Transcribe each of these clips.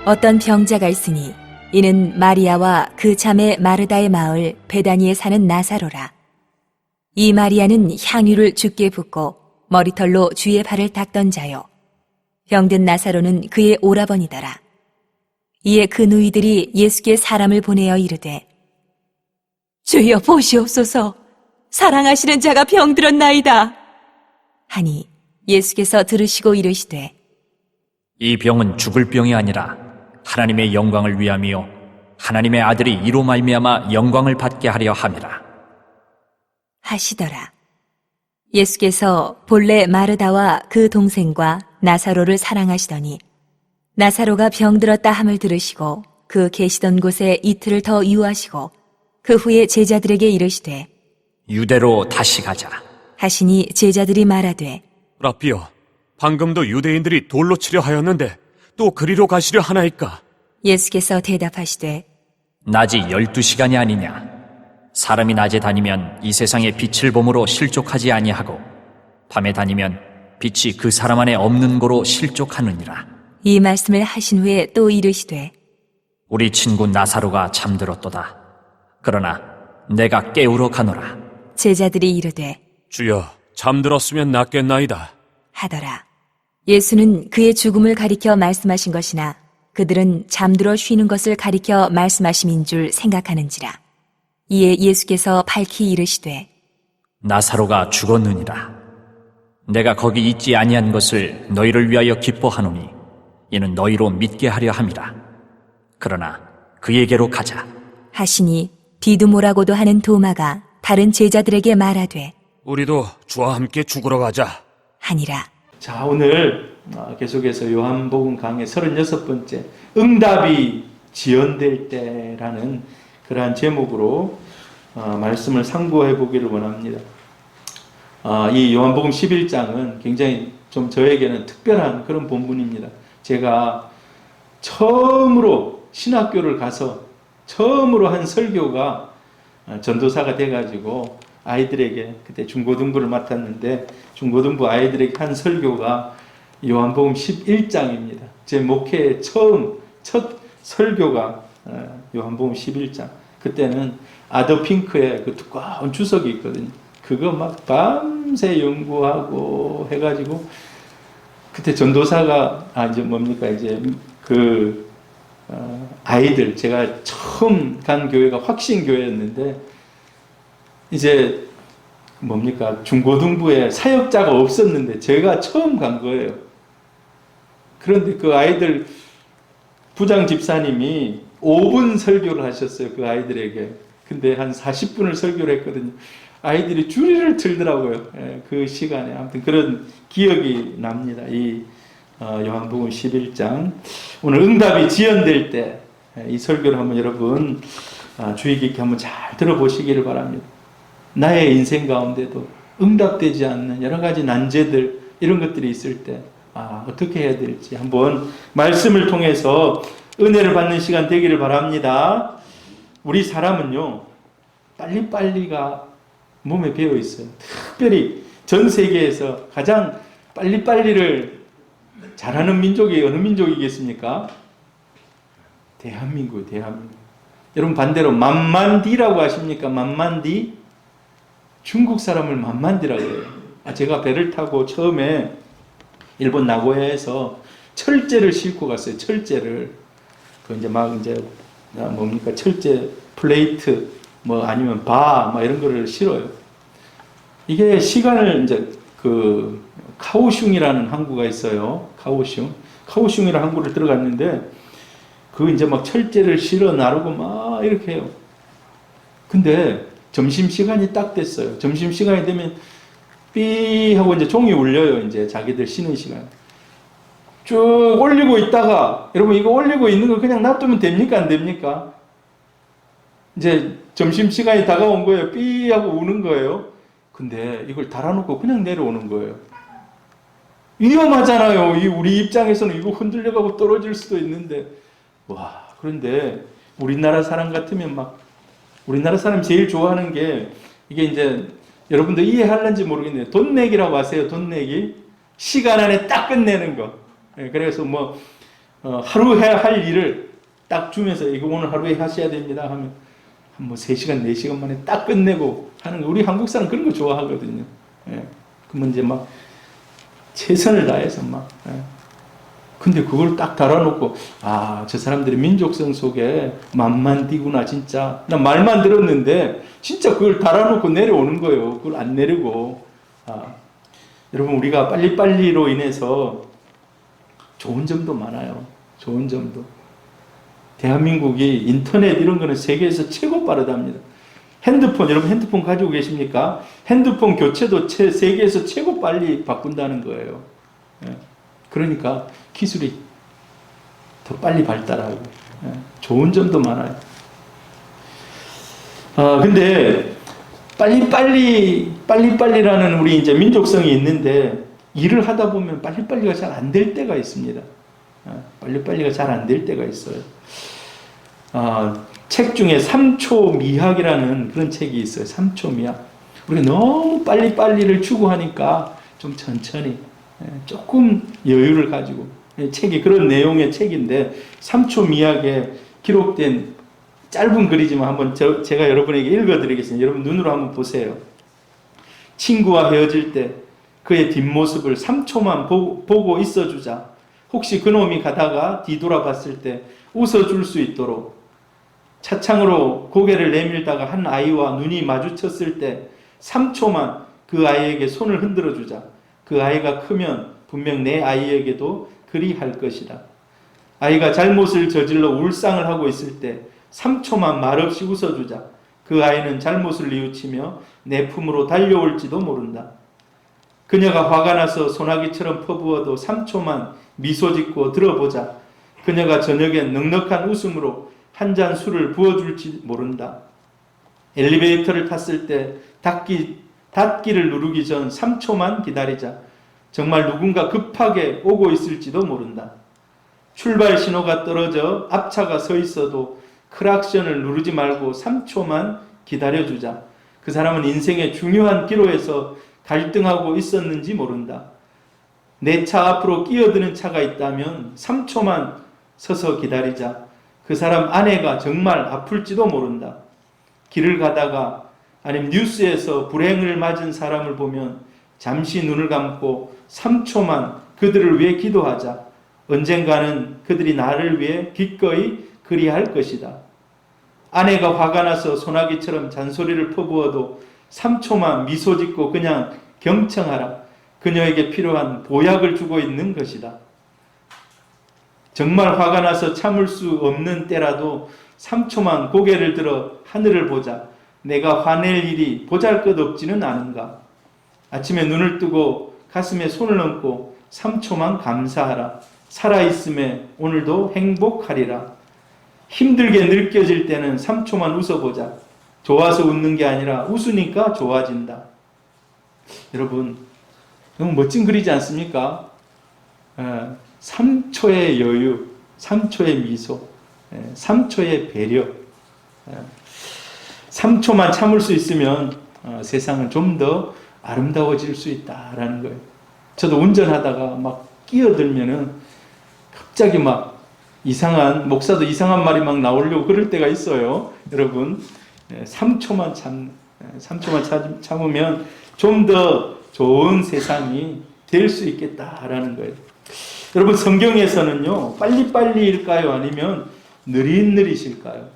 어떤 병자가 있으니 이는 마리아와 그 자매 마르다의 마을 베다니에 사는 나사로라. 이 마리아는 향유를 주께 붓고 머리털로 주의 발을 닦던 자요. 병든 나사로는 그의 오라버니더라. 이에 그 누이들이 예수께 사람을 보내어 이르되 주여 보시옵소서, 사랑하시는 자가 병들었나이다 하니 예수께서 들으시고 이르시되 이 병은 죽을 병이 아니라 하나님의 영광을 위함이요 하나님의 아들이 이로 말미암아 영광을 받게 하려 함이라 하시더라. 예수께서 본래 마르다와 그 동생과 나사로를 사랑하시더니 나사로가 병들었다 함을 들으시고 그 계시던 곳에 이틀을 더 유하시고 그 후에 제자들에게 이르시되 유대로 다시 가자. 하시니 제자들이 말하되 라삐여, 방금도 유대인들이 돌로 치려 하였는데 또 그리로 가시려 하나이까? 예수께서 대답하시되 낮이 12시간이 아니냐. 사람이 낮에 다니면 이 세상의 빛을 봄으로 실족하지 아니하고 밤에 다니면 빛이 그 사람 안에 없는 고로 실족하느니라. 이 말씀을 하신 후에 또 이르시되 우리 친구 나사로가 잠들었도다. 그러나 내가 깨우러 가노라. 제자들이 이르되 주여, 잠들었으면 낫겠나이다. 하더라. 예수는 그의 죽음을 가리켜 말씀하신 것이나 그들은 잠들어 쉬는 것을 가리켜 말씀하심인 줄 생각하는지라. 이에 예수께서 밝히 이르시되 나사로가 죽었느니라. 내가 거기 있지 아니한 것을 너희를 위하여 기뻐하노니 이는 너희로 믿게 하려 함이라. 그러나 그에게로 가자. 하시니 디두모라고도 하는 도마가 다른 제자들에게 말하되 우리도 주와 함께 죽으러 가자. 하니라. 자, 오늘 계속해서 요한복음 강의 36번째 응답이 지연될 때라는 그러한 제목으로 말씀을 상고해 보기를 원합니다. 이 요한복음 11장은 굉장히 좀 저에게는 특별한 그런 본문입니다. 제가 처음으로 신학교를 가서 처음으로 한 설교가 전도사가 돼가지고 아이들에게 그때 중고등부를 맡았는데 중고등부 아이들에게 한 설교가 요한복음 11장입니다. 제 목회의 첫 설교가 요한복음 11장. 그때는 아더핑크의 그 두꺼운 주석이 있거든요. 그거 막 밤새 연구하고 해가지고 그때 전도사가 아이들 제가 처음 간 교회가 확신교회였는데 이제 중고등부에 사역자가 없었는데 제가 처음 간 거예요. 그런데 그 아이들 부장 집사님이 5분 설교를 하셨어요. 그 아이들에게. 근데 한 40분을 설교를 했거든요. 아이들이 주리를 틀더라고요. 그 시간에. 아무튼 그런 기억이 납니다. 이 요한복음 11장. 오늘 응답이 지연될 때 이 설교를 한번 여러분 주의 깊게 한번 잘 들어보시기를 바랍니다. 나의 인생 가운데도 응답되지 않는 여러 가지 난제들 이런 것들이 있을 때 어떻게 해야 될지 한번 말씀을 통해서 은혜를 받는 시간 되기를 바랍니다. 우리 사람은요 빨리빨리가 몸에 배어 있어요. 특별히 전 세계에서 가장 빨리빨리를 잘하는 민족이 어느 민족이겠습니까? 대한민국. 여러분 반대로 만만디라고 아십니까? 만만디? 중국 사람을 만만디라고 해요. 제가 배를 타고 처음에 일본 나고야에서 철제를 싣고 갔어요. 철제를. 철제 플레이트 아니면 이런 거를 실어요. 이게 시간을 카오슝이라는 항구가 있어요. 카오슝이라는 항구를 들어갔는데 철제를 실어 나르고 이렇게 해요. 근데 점심시간이 딱 됐어요. 점심시간이 되면 삐 하고 이제 종이 울려요. 이제 자기들 쉬는 시간. 쭉 올리고 있다가 여러분 이거 올리고 있는 걸 그냥 놔두면 됩니까? 안 됩니까? 이제 점심시간이 다가온 거예요. 삐 하고 우는 거예요. 근데 이걸 달아놓고 그냥 내려오는 거예요. 위험하잖아요. 우리 입장에서는 이거 흔들려가고 떨어질 수도 있는데 그런데 우리나라 사람 같으면 우리나라 사람 제일 좋아하는 게 이게 이제 여러분들 이해할는지 모르겠네요. 돈 내기라고 아세요? 돈 내기. 시간 안에 딱 끝내는 거. 그래서 하루 해야 할 일을 딱 주면서 이거 오늘 하루에 하셔야 됩니다 하면 한 뭐 3시간, 4시간 만에 딱 끝내고 하는 거. 우리 한국 사람 그런 거 좋아하거든요. 예. 그러면 이제 막 최선을 다해서 막. 예. 근데 그걸 딱 달아놓고 저 사람들이 민족성 속에 만만 띄구나 진짜. 나 말만 들었는데 진짜 그걸 달아놓고 내려오는 거예요. 그걸 안 내리고. 여러분 우리가 빨리빨리로 인해서 좋은 점도 많아요. 좋은 점도. 대한민국이 인터넷 이런 거는 세계에서 최고 빠르답니다. 핸드폰, 여러분 핸드폰 가지고 계십니까? 핸드폰 교체도 세계에서 최고 빨리 바꾼다는 거예요. 예. 그러니까 기술이 더 빨리 발달하고 좋은 점도 많아요. 근데 빨리빨리라는 우리 이제 민족성이 있는데 일을 하다 보면 빨리빨리가 잘 안 될 때가 있습니다. 빨리빨리가 잘 안 될 때가 있어요. 책 중에 3초 미학이라는 그런 책이 있어요. 3초 미학. 우리가 너무 빨리빨리를 추구하니까 좀 천천히 조금 여유를 가지고 책이 그런 내용의 책인데 3초 미학에 기록된 짧은 글이지만 한번 제가 여러분에게 읽어드리겠습니다. 여러분 눈으로 한번 보세요. 친구와 헤어질 때 그의 뒷모습을 3초만 보고 있어주자. 혹시 그놈이 가다가 뒤돌아봤을 때 웃어줄 수 있도록 차창으로 고개를 내밀다가 한 아이와 눈이 마주쳤을 때 3초만 그 아이에게 손을 흔들어주자. 그 아이가 크면 분명 내 아이에게도 그리할 것이다. 아이가 잘못을 저질러 울상을 하고 있을 때 3초만 말없이 웃어주자. 그 아이는 잘못을 뉘우치며 내 품으로 달려올지도 모른다. 그녀가 화가 나서 소나기처럼 퍼부어도 3초만 미소 짓고 들어보자. 그녀가 저녁엔 넉넉한 웃음으로 한 잔 술을 부어줄지 모른다. 엘리베이터를 탔을 때 닫기를 누르기 전 3초만 기다리자. 정말 누군가 급하게 오고 있을지도 모른다. 출발 신호가 떨어져 앞차가 서 있어도 크락션을 누르지 말고 3초만 기다려주자. 그 사람은 인생의 중요한 기로에서 갈등하고 있었는지 모른다. 내 차 앞으로 끼어드는 차가 있다면 3초만 서서 기다리자. 그 사람 아내가 정말 아플지도 모른다. 길을 가다가 아니면 뉴스에서 불행을 맞은 사람을 보면 잠시 눈을 감고 3초만 그들을 위해 기도하자. 언젠가는 그들이 나를 위해 기꺼이 그리할 것이다. 아내가 화가 나서 소나기처럼 잔소리를 퍼부어도 3초만 미소 짓고 그냥 경청하라. 그녀에게 필요한 보약을 주고 있는 것이다. 정말 화가 나서 참을 수 없는 때라도 3초만 고개를 들어 하늘을 보자. 내가 화낼 일이 보잘것없지는 않은가. 아침에 눈을 뜨고 가슴에 손을 얹고 3초만 감사하라. 살아있음에 오늘도 행복하리라. 힘들게 느껴질 때는 3초만 웃어보자. 좋아서 웃는 게 아니라 웃으니까 좋아진다. 여러분 너무 멋진 글이지 않습니까? 3초의 여유, 3초의 미소, 3초의 배려. 3초만 참을 수 있으면 세상은 좀 더 아름다워질 수 있다라는 거예요. 저도 운전하다가 막 끼어들면은 갑자기 막 목사도 이상한 말이 막 나오려고 그럴 때가 있어요. 여러분, 3초만 참으면 좀 더 좋은 세상이 될 수 있겠다라는 거예요. 여러분, 성경에서는요, 빨리빨리일까요? 아니면 느릿느릿일까요?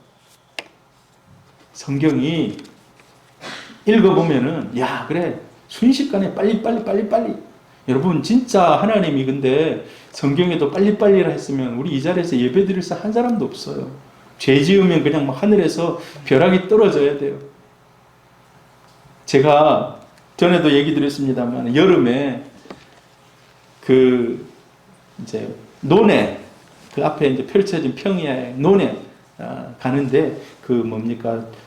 성경이 읽어보면은, 야, 그래. 순식간에 빨리. 여러분, 진짜 하나님이 근데 성경에도 빨리빨리라 했으면 우리 이 자리에서 예배 드릴 한 사람도 없어요. 죄 지으면 그냥 막 하늘에서 벼락이 떨어져야 돼요. 제가 전에도 얘기 드렸습니다만, 여름에 이제 논에, 그 앞에 이제 펼쳐진 평야에 논에 가는데,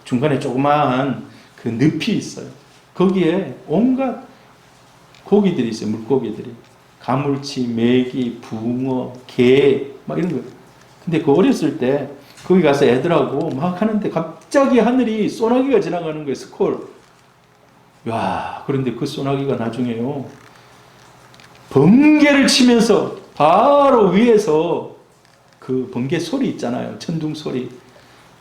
중간에 조그마한 그 늪이 있어요. 거기에 온갖 고기들이 있어요. 물고기들이. 가물치, 메기, 붕어, 게, 막 이런 거예요. 근데 그 어렸을 때 거기 가서 애들하고 막 하는데 갑자기 하늘이 소나기가 지나가는 거예요. 스콜. 야, 그런데 그 소나기가 나중에요, 번개를 치면서 바로 위에서 그 번개 소리 있잖아요. 천둥 소리.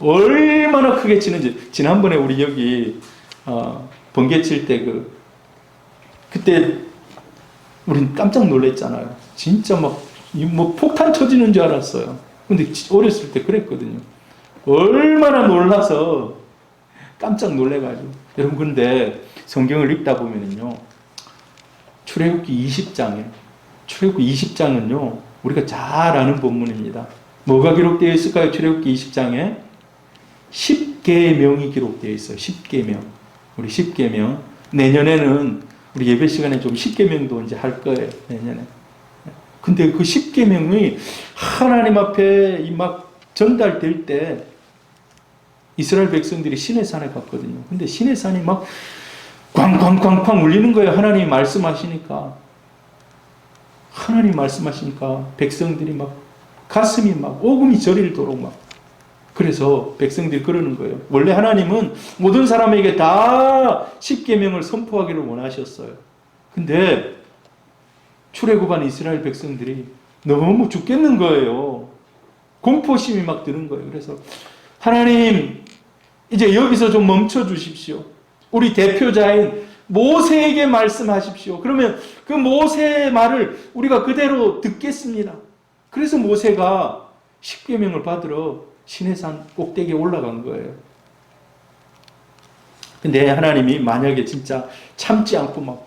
얼마나 크게 치는지. 지난번에 우리 여기 번개 칠 때 그때 우린 깜짝 놀랐잖아요. 진짜 뭐 폭탄 터지는 줄 알았어요. 근데 어렸을 때 그랬거든요. 얼마나 놀라서 깜짝 놀래가지고. 여러분, 근데 성경을 읽다 보면은요, 출애굽기 20장은요, 우리가 잘 아는 본문입니다. 뭐가 기록되어 있을까요? 출애굽기 20장에 10계명이 기록되어 있어요. 10계명. 우리 10계명. 내년에는 우리 예배 시간에 좀 10계명도 이제 할 거예요. 내년에. 근데 그 10계명이 하나님 앞에 막 전달될 때 이스라엘 백성들이 시내산에 갔거든요. 근데 시내산이 막 꽝꽝꽝꽝 울리는 거예요. 하나님이 말씀하시니까. 하나님이 말씀하시니까 백성들이 막 가슴이 막 오금이 저리도록 막. 그래서 백성들이 그러는 거예요. 원래 하나님은 모든 사람에게 다 십계명을 선포하기를 원하셨어요. 근데 출애굽한 이스라엘 백성들이 너무 죽겠는 거예요. 공포심이 막 드는 거예요. 그래서 하나님, 이제 여기서 좀 멈춰 주십시오. 우리 대표자인 모세에게 말씀하십시오. 그러면 그 모세의 말을 우리가 그대로 듣겠습니다. 그래서 모세가 십계명을 받으러 시내산 꼭대기에 올라간 거예요. 근데 하나님이 만약에 진짜 참지 않고 막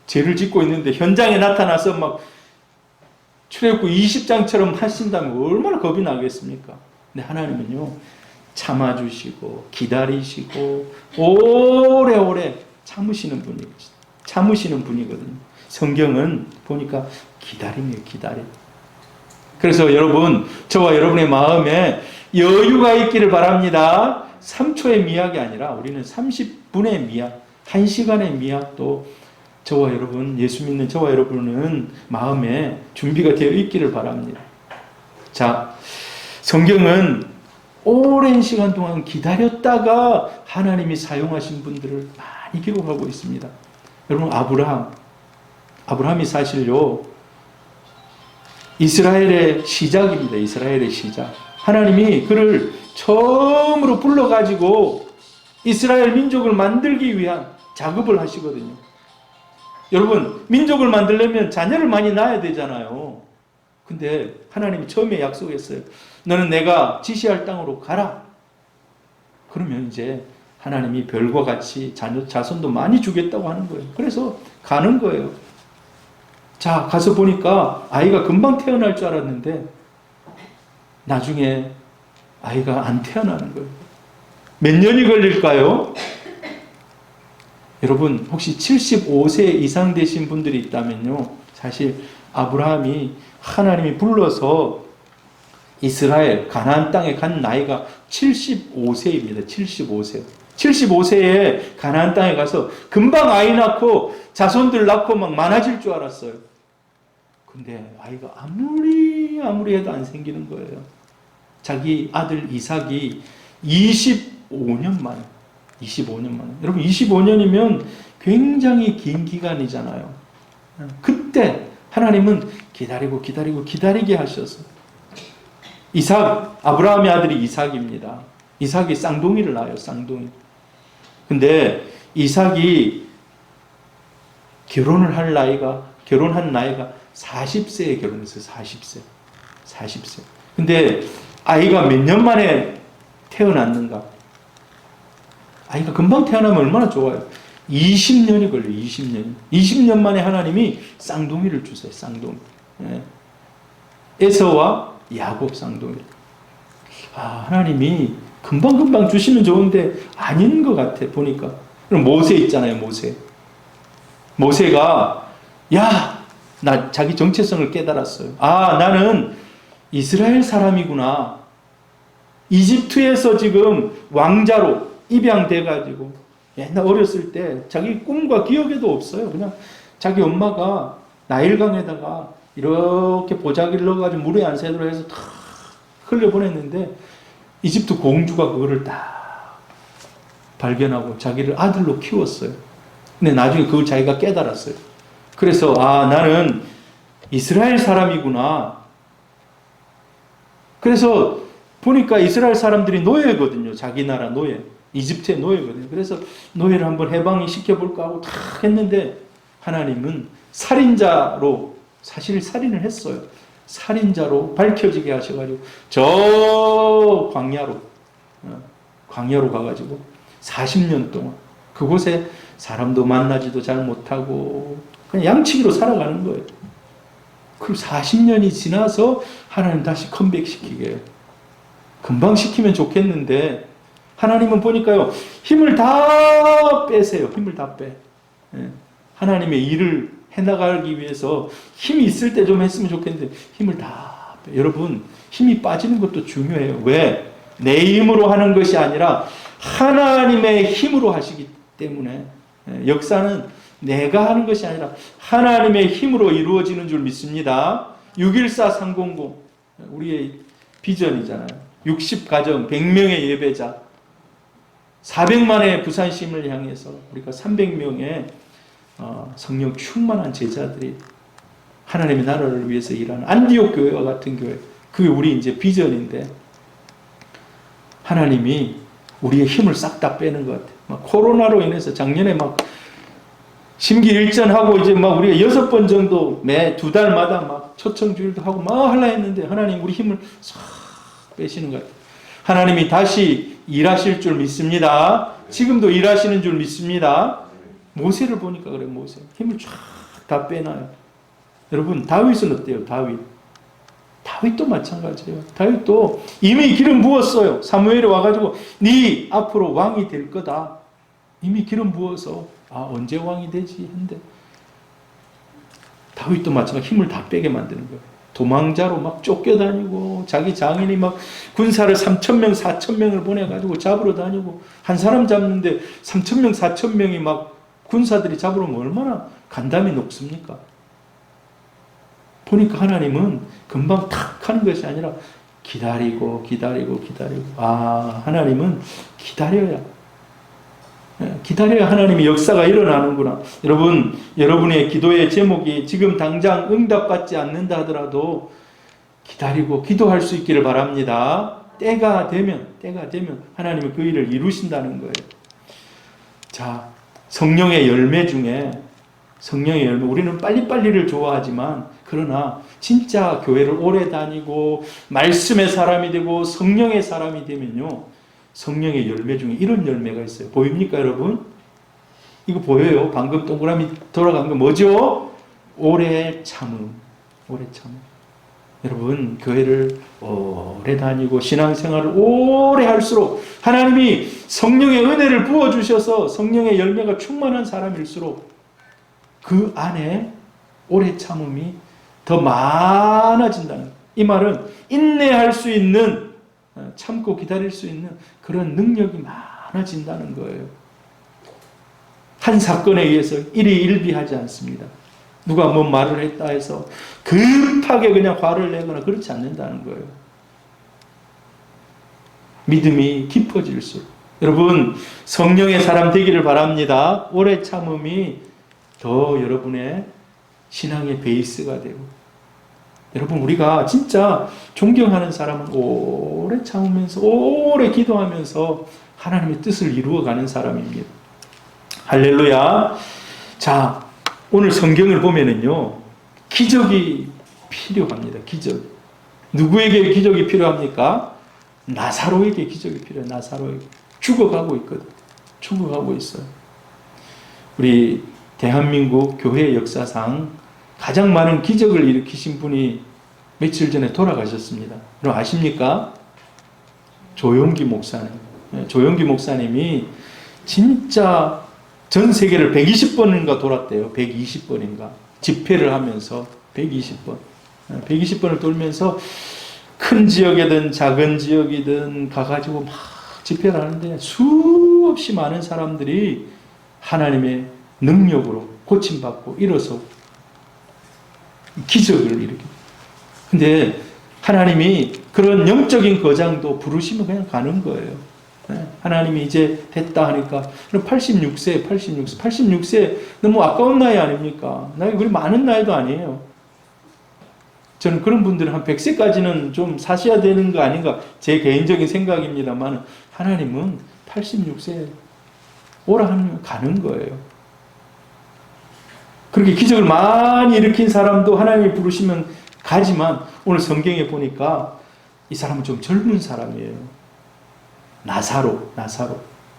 죄를 짓고 있는데 현장에 나타나서 막 출애굽기 20장처럼 하신다면 얼마나 겁이 나겠습니까? 근데 하나님은요, 참아주시고 기다리시고 오래오래 참으시는 분이거든요. 성경은 보니까 기다림이에요. 기다림. 그래서 여러분, 저와 여러분의 마음에 여유가 있기를 바랍니다. 3초의 미약이 아니라 우리는 30분의 미약, 1시간의 미약도 저와 여러분, 예수 믿는 저와 여러분은 마음에 준비가 되어 있기를 바랍니다. 자, 성경은 오랜 시간 동안 기다렸다가 하나님이 사용하신 분들을 많이 기록하고 있습니다. 여러분, 아브라함이 사실요, 이스라엘의 시작입니다. 이스라엘의 시작. 하나님이 그를 처음으로 불러가지고 이스라엘 민족을 만들기 위한 작업을 하시거든요. 여러분, 민족을 만들려면 자녀를 많이 낳아야 되잖아요. 근데 하나님이 처음에 약속했어요. 너는 내가 지시할 땅으로 가라. 그러면 이제 하나님이 별과 같이 자손도 많이 주겠다고 하는 거예요. 그래서 가는 거예요. 자, 가서 보니까 아이가 금방 태어날 줄 알았는데 나중에 아이가 안 태어나는 거예요. 몇 년이 걸릴까요? 여러분, 혹시 75세 이상 되신 분들이 있다면요, 사실 아브라함이 하나님이 불러서 이스라엘 가나안 땅에 간 나이가 75세입니다. 75세. 75세에 가나안 땅에 가서 금방 아이 낳고 자손들 낳고 막 많아질 줄 알았어요. 근데 아이가 아무리 해도 안 생기는 거예요. 자기 아들 이삭이 25년 만에. 여러분, 25년이면 굉장히 긴 기간이잖아요. 그때 하나님은 기다리게 하셔서 아브라함의 아들이 이삭입니다. 이삭이 쌍둥이를 낳아요. 쌍둥이. 근데 이삭이 결혼한 나이가 40세에 결혼했어요. 40세. 근데 아이가 몇 년 만에 태어났는가? 아이가 금방 태어나면 얼마나 좋아요. 20년이 걸려요. 20년 만에 하나님이 쌍둥이를 주세요. 쌍둥이. 에서와 야곱 쌍둥이. 하나님이 금방 주시면 좋은데 아닌 것 같아, 보니까. 그럼 모세 있잖아요. 모세가 자기 정체성을 깨달았어요. 나는 이스라엘 사람이구나. 이집트에서 지금 왕자로 입양돼가지고 옛날 어렸을 때 자기 꿈과 기억에도 없어요. 그냥 자기 엄마가 나일강에다가 이렇게 보자기를 넣어가지고 물에 안 새도록 해서 다 흘려보냈는데 이집트 공주가 그거를 딱 발견하고 자기를 아들로 키웠어요. 근데 나중에 그걸 자기가 깨달았어요. 그래서 나는 이스라엘 사람이구나. 그래서 보니까 이스라엘 사람들이 노예거든요. 자기 나라 노예. 이집트의 노예거든요. 그래서 노예를 한번 해방이 시켜볼까 하고 탁 했는데 하나님은 살인자로 사실 살인을 했어요. 살인자로 밝혀지게 하셔가지고 저 광야로 가가지고 40년 동안 그곳에 사람도 만나지도 잘 못하고 그냥 양치기로 살아가는 거예요. 그리고 40년이 지나서 하나님 다시 컴백시키게 해요. 금방 시키면 좋겠는데 하나님은 보니까요 힘을 다 빼세요. 힘을 다 빼. 하나님의 일을 해나가기 위해서 힘이 있을 때 좀 했으면 좋겠는데 힘을 다 빼. 여러분 힘이 빠지는 것도 중요해요. 왜? 내 힘으로 하는 것이 아니라 하나님의 힘으로 하시기 때문에 역사는 내가 하는 것이 아니라 하나님의 힘으로 이루어지는 줄 믿습니다. 614-300 우리의 비전이잖아요. 60가정 100명의 예배자 400만의 부산심을 향해서 우리가 300명의 성령 충만한 제자들이 하나님의 나라를 위해서 일하는 안디옥 교회와 같은 교회, 그게 우리 이제 비전인데 하나님이 우리의 힘을 싹 다 빼는 것 같아요. 막 코로나로 인해서 작년에 막 심기일전하고 이제 막 우리가 6번 정도 매 2달마다 막 초청주일도 하고 막 하려 했는데 하나님 우리 힘을 싹 빼시는 것 같아요. 하나님이 다시 일하실 줄 믿습니다. 지금도 일하시는 줄 믿습니다. 모세를 보니까 그래. 모세 힘을 쫙 다 빼놔요. 여러분 다윗은 어때요? 다윗도 마찬가지예요. 다윗도 이미 기름 부었어요. 사무엘이 와가지고 네 앞으로 왕이 될 거다. 이미 기름 부어서 언제 왕이 되지 했는데 다윗도 마찬가지로 힘을 다 빼게 만드는 거예요. 도망자로 막 쫓겨다니고 자기 장인이 막 군사를 3,000명 4,000명을 보내가지고 잡으러 다니고 한 사람 잡는데 3,000명 4,000명이 막 군사들이 잡으러 오면 얼마나 간담이 높습니까? 보니까 하나님은 금방 탁 하는 것이 아니라 기다리고 하나님은 기다려야 하나님의 역사가 일어나는구나. 여러분, 여러분의 기도의 제목이 지금 당장 응답받지 않는다 하더라도 기다리고 기도할 수 있기를 바랍니다. 때가 되면 하나님이 그 일을 이루신다는 거예요. 자, 성령의 열매 중에 우리는 빨리빨리를 좋아하지만 그러나 진짜 교회를 오래 다니고 말씀의 사람이 되고 성령의 사람이 되면요, 성령의 열매 중에 이런 열매가 있어요. 보입니까 여러분? 이거 보여요? 방금 동그라미 돌아간 거 뭐죠? 오래 참음. 여러분 교회를 오래 다니고 신앙생활을 오래 할수록 하나님이 성령의 은혜를 부어주셔서 성령의 열매가 충만한 사람일수록 그 안에 오래 참음이 더 많아진다는 거예요. 이 말은 인내할 수 있는, 참고 기다릴 수 있는 그런 능력이 많아진다는 거예요. 한 사건에 의해서 일희일비하지 않습니다. 누가 뭔 말을 했다 해서 급하게 그냥 화를 내거나 그렇지 않는다는 거예요. 믿음이 깊어질수록. 여러분 성령의 사람 되기를 바랍니다. 오래 참음이 더 여러분의 신앙의 베이스가 되고, 여러분 우리가 진짜 존경하는 사람은 오래 참으면서 오래 기도하면서 하나님의 뜻을 이루어가는 사람입니다. 할렐루야. 자, 오늘 성경을 보면은요, 기적이 필요합니다. 기적. 누구에게 기적이 필요합니까? 나사로에게 기적이 필요해요. 나사로에게. 죽어가고 있거든. 죽어가고 있어요. 우리 대한민국 교회 역사상 가장 많은 기적을 일으키신 분이 며칠 전에 돌아가셨습니다. 여러분 아십니까? 조용기 목사님. 조용기 목사님이 진짜 전 세계를 120번인가 돌았대요. 120번인가. 집회를 하면서 120번. 120번을 돌면서 큰 지역이든 작은 지역이든 가가지고 막 집회를 하는데 수없이 많은 사람들이 하나님의 능력으로 고침받고 일어서 기적을 일으킵니다. 근데 하나님이 그런 영적인 거장도 부르시면 그냥 가는 거예요. 하나님이 이제 됐다 하니까 86세 너무 아까운 나이 아닙니까? 나이 그리 많은 나이도 아니에요. 저는 그런 분들은 한 100세까지는 좀 사셔야 되는 거 아닌가, 제 개인적인 생각입니다만, 하나님은 86세 오라 하면 가는 거예요. 그렇게 기적을 많이 일으킨 사람도 하나님이 부르시면 가지만, 오늘 성경에 보니까 이 사람은 좀 젊은 사람이에요.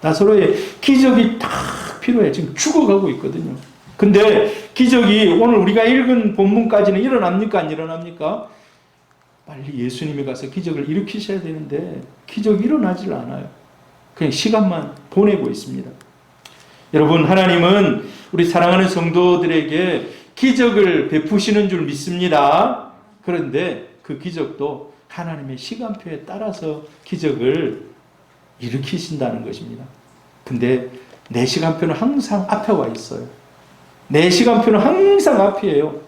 나사로의 기적이 딱 필요해. 지금 죽어가고 있거든요. 근데 기적이 오늘 우리가 읽은 본문까지는 일어납니까? 안 일어납니까? 빨리 예수님이 가서 기적을 일으키셔야 되는데 기적이 일어나질 않아요. 그냥 시간만 보내고 있습니다. 여러분, 하나님은 우리 사랑하는 성도들에게 기적을 베푸시는 줄 믿습니다. 그런데 그 기적도 하나님의 시간표에 따라서 기적을 일으키신다는 것입니다. 근데 내 시간표는 항상 앞에 와 있어요. 내 시간표는 항상 앞이에요.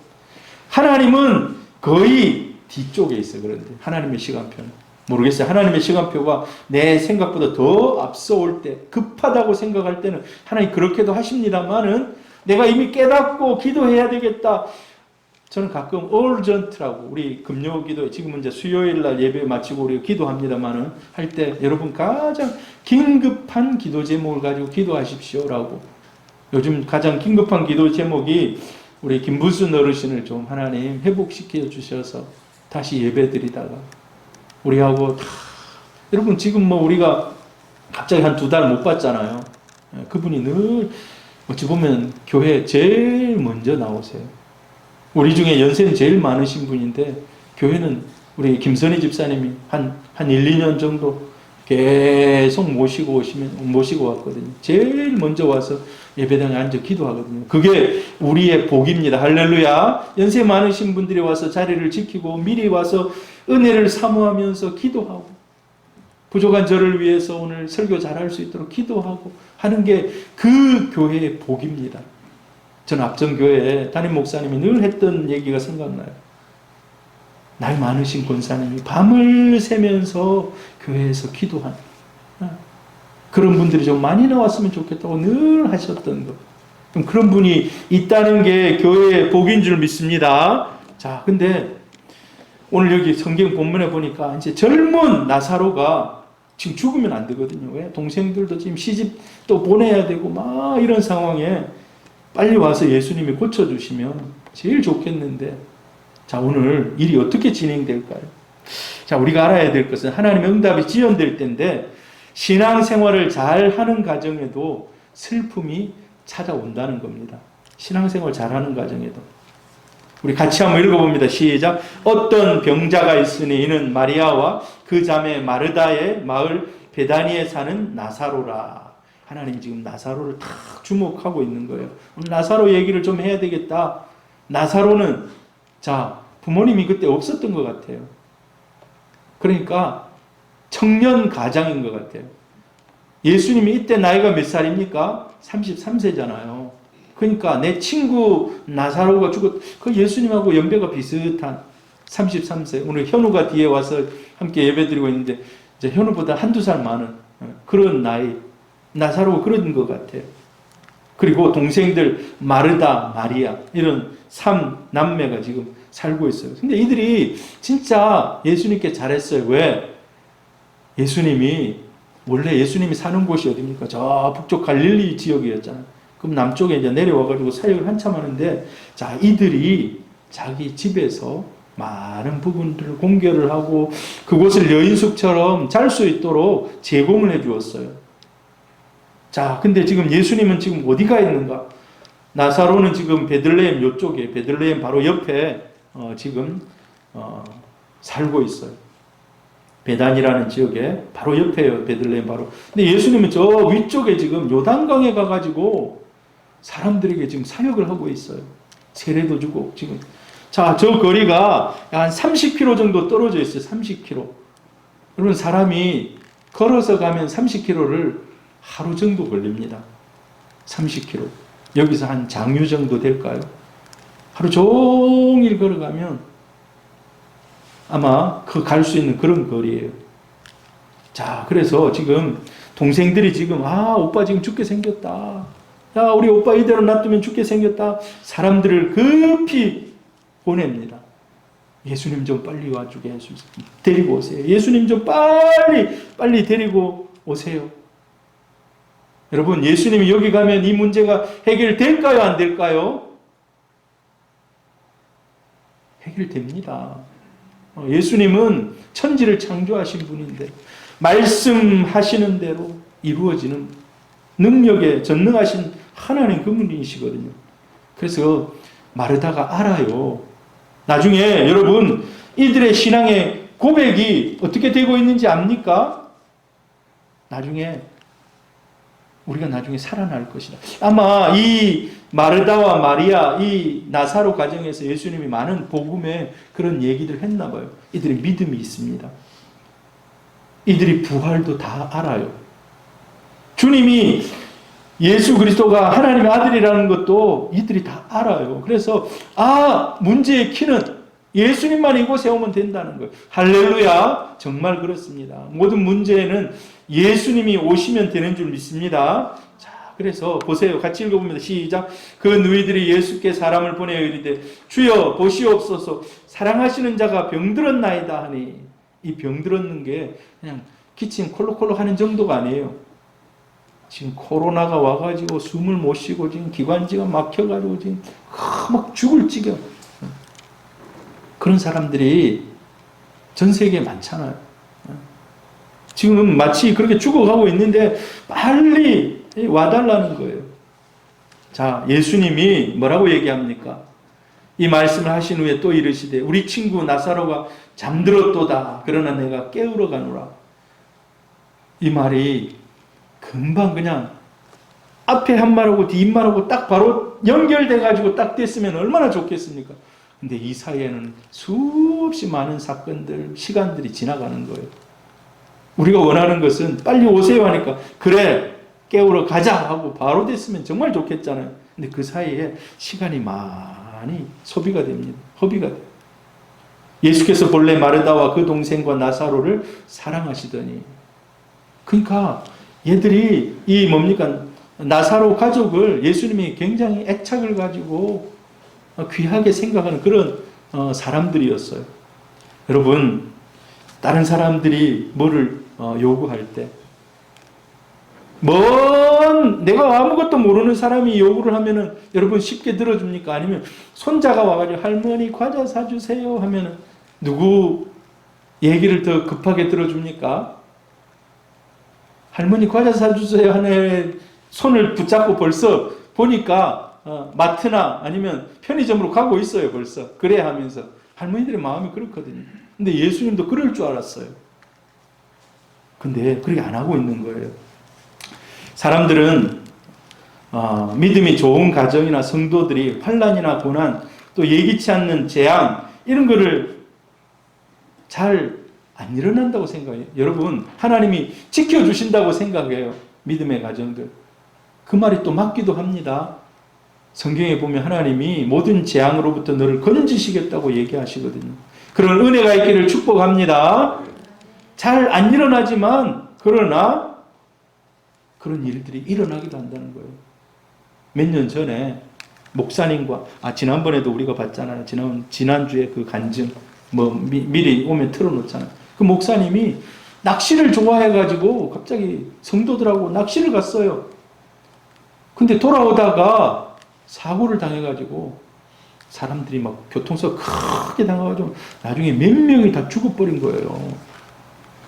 하나님은 거의 뒤쪽에 있어요. 그런데 하나님의 시간표는 모르겠어요. 하나님의 시간표가 내 생각보다 더 앞서올 때, 급하다고 생각할 때는 하나님 그렇게도 하십니다만은, 내가 이미 깨닫고 기도해야 되겠다. 저는 가끔 urgent라고, 우리 금요 기도에, 지금은 이제 수요일 날 예배 마치고 우리가 기도합니다만은, 할 때 여러분 가장 긴급한 기도 제목을 가지고 기도하십시오라고. 요즘 가장 긴급한 기도 제목이 우리 김부순 어르신을 좀 하나님 회복시켜 주셔서 다시 예배 드리다가 우리하고 다, 여러분 지금 뭐 우리가 갑자기 한 2달 못 봤잖아요. 그분이 늘 어찌 보면 교회 제일 먼저 나오세요. 우리 중에 연세는 제일 많으신 분인데, 교회는 우리 김선희 집사님이 한 1, 2년 정도 계속 모시고 왔거든요. 제일 먼저 와서 예배당에 앉아 기도하거든요. 그게 우리의 복입니다. 할렐루야. 연세 많으신 분들이 와서 자리를 지키고 미리 와서 은혜를 사모하면서 기도하고, 부족한 저를 위해서 오늘 설교 잘할 수 있도록 기도하고 하는 게 그 교회의 복입니다. 저는 앞전교회에 담임 목사님이 늘 했던 얘기가 생각나요. 나이 많으신 권사님이 밤을 새면서 교회에서 기도한 그런 분들이 좀 많이 나왔으면 좋겠다고 늘 하셨던 것. 그런 분이 있다는 게 교회의 복인 줄 믿습니다. 자, 근데 오늘 여기 성경 본문에 보니까 이제 젊은 나사로가 지금 죽으면 안 되거든요. 왜? 동생들도 지금 시집 또 보내야 되고 막 이런 상황에 빨리 와서 예수님이 고쳐주시면 제일 좋겠는데, 자, 오늘 일이 어떻게 진행될까요? 자, 우리가 알아야 될 것은 하나님의 응답이 지연될 때인데, 신앙생활을 잘 하는 가정에도 슬픔이 찾아온다는 겁니다. 신앙생활 잘하는 가정에도. 우리 같이 한번 읽어봅니다. 시작. 어떤 병자가 있으니 이는 마리아와 그 자매 마르다의 마을 베다니에 사는 나사로라. 하나님 지금 나사로를 탁 주목하고 있는 거예요. 오늘 나사로 얘기를 좀 해야 되겠다. 나사로는, 자, 부모님이 그때 없었던 것 같아요. 그러니까 청년 가장인 것 같아요. 예수님이 이때 나이가 몇 살입니까? 33세잖아요. 그러니까 내 친구 나사로가 그 예수님하고 연배가 비슷한 33세. 오늘 현우가 뒤에 와서 함께 예배드리고 있는데, 이제 현우보다 한두 살 많은 그런 나이. 나사로가 그런 것 같아요. 그리고 동생들 마르다, 마리아, 이런 3남매가 지금 살고 있어요. 근데 이들이 진짜 예수님께 잘했어요. 왜? 원래 예수님이 사는 곳이 어디입니까? 저 북쪽 갈릴리 지역이었잖아요. 그럼 남쪽에 이제 내려와가지고 사역을 한참 하는데, 자, 이들이 자기 집에서 많은 부분들을 공개를 하고 그곳을 여인숙처럼 잘 수 있도록 제공을 해 주었어요. 자, 근데 지금 예수님은 지금 어디가 있는가? 나사로는 지금 베들레헴 요쪽에, 베들레헴 바로 옆에 지금 살고 있어요. 베단이라는 지역에 바로 옆에요. 베들레헴 바로. 근데 예수님은 저 위쪽에 지금 요단강에 가가지고 사람들에게 지금 사역을 하고 있어요. 세례도 주고 지금. 자, 저 거리가 한 30km 정도 떨어져 있어요. 30km. 여러분, 사람이 걸어서 가면 30km를 하루 정도 걸립니다. 30km. 여기서 한 장유 정도 될까요? 하루 종일 걸어가면 아마 갈 수 있는 그런 거리예요. 자, 그래서 지금 동생들이 지금, 오빠 지금 죽게 생겼다. 야, 우리 오빠 이대로 놔두면 죽게 생겼다. 사람들을 급히 보냅니다. 예수님 좀 빨리 와주게 해주세요. 데리고 오세요. 예수님 좀 빨리 데리고 오세요. 여러분, 예수님이 여기 가면 이 문제가 해결될까요? 안 될까요? 해결됩니다. 예수님은 천지를 창조하신 분인데 말씀하시는 대로 이루어지는 능력에 전능하신 하나님 그분이시거든요. 그래서 마르다가 알아요. 나중에 여러분 이들의 신앙의 고백이 어떻게 되고 있는지 압니까? 우리가 나중에 살아날 것이다. 아마 이 마르다와 마리아, 이 나사로 가정에서 예수님이 많은 복음의 그런 얘기를 했나 봐요. 이들의 믿음이 있습니다. 이들이 부활도 다 알아요. 주님이 예수 그리스도가 하나님의 아들이라는 것도 이들이 다 알아요. 그래서 문제의 키는 예수님만 이곳에 오면 된다는 거예요. 할렐루야. 정말 그렇습니다. 모든 문제는 예수님이 오시면 되는 줄 믿습니다. 자, 그래서 보세요. 같이 읽어봅니다. 시작. 그 누이들이 예수께 사람을 보내어 이르되 주여 보시옵소서 사랑하시는 자가 병들었나이다 하니, 이 병들었는 게 그냥 기침 콜록콜록 하는 정도가 아니에요. 지금 코로나가 와가지고 숨을 못 쉬고 지금 기관지가 막혀가지고 지금 막 죽을 지경. 그런 사람들이 전 세계에 많잖아요. 지금 마치 그렇게 죽어가고 있는데 빨리 와달라는 거예요. 자, 예수님이 뭐라고 얘기합니까? 이 말씀을 하신 후에 또 이르시되 우리 친구 나사로가 잠들었도다. 그러나 내가 깨우러 가노라. 이 말이 금방 그냥 앞에 한 말하고 뒷 말하고 딱 바로 연결돼가지고 딱 됐으면 얼마나 좋겠습니까? 근데 이 사이에는 수없이 많은 사건들, 시간들이 지나가는 거예요. 우리가 원하는 것은 빨리 오세요 하니까 그래 깨우러 가자 하고 바로 됐으면 정말 좋겠잖아요. 근데 그 사이에 시간이 많이 소비가 됩니다. 허비가 돼요. 예수께서 본래 마르다와 그 동생과 나사로를 사랑하시더니, 그러니까 얘들이 나사로 가족을 예수님이 굉장히 애착을 가지고 귀하게 생각하는 그런 사람들이었어요. 여러분, 다른 사람들이 뭐를 요구할 때 내가 아무것도 모르는 사람이 요구를 하면은 여러분 쉽게 들어줍니까? 아니면 손자가 와가지고 할머니 과자 사주세요 하면은 누구 얘기를 더 급하게 들어줍니까? 할머니 과자 사주세요 하는 손을 붙잡고 벌써 보니까 마트나 아니면 편의점으로 가고 있어요. 벌써 그래야 하면서. 할머니들의 마음이 그렇거든요. 근데 예수님도 그럴 줄 알았어요. 근데 그렇게 안 하고 있는 거예요. 사람들은 믿음이 좋은 가정이나 성도들이 환난이나 고난, 또 예기치 않는 재앙 이런 거를 잘 안 일어난다고 생각해요. 여러분, 하나님이 지켜주신다고 생각해요. 믿음의 가정들. 그 말이 또 맞기도 합니다. 성경에 보면 하나님이 모든 재앙으로부터 너를 건지시겠다고 얘기하시거든요. 그런 은혜가 있기를 축복합니다. 잘 안 일어나지만 그러나 그런 일들이 일어나기도 한다는 거예요. 몇 년 전에 목사님과 지난번에도 우리가 봤잖아요. 지난주에 그 간증 미리 오면 틀어놓잖아요. 그 목사님이 낚시를 좋아해가지고 갑자기 성도들하고 낚시를 갔어요. 근데 돌아오다가 사고를 당해가지고 사람들이 막 교통사고 크게 당해가지고 나중에 몇 명이 다 죽어버린 거예요.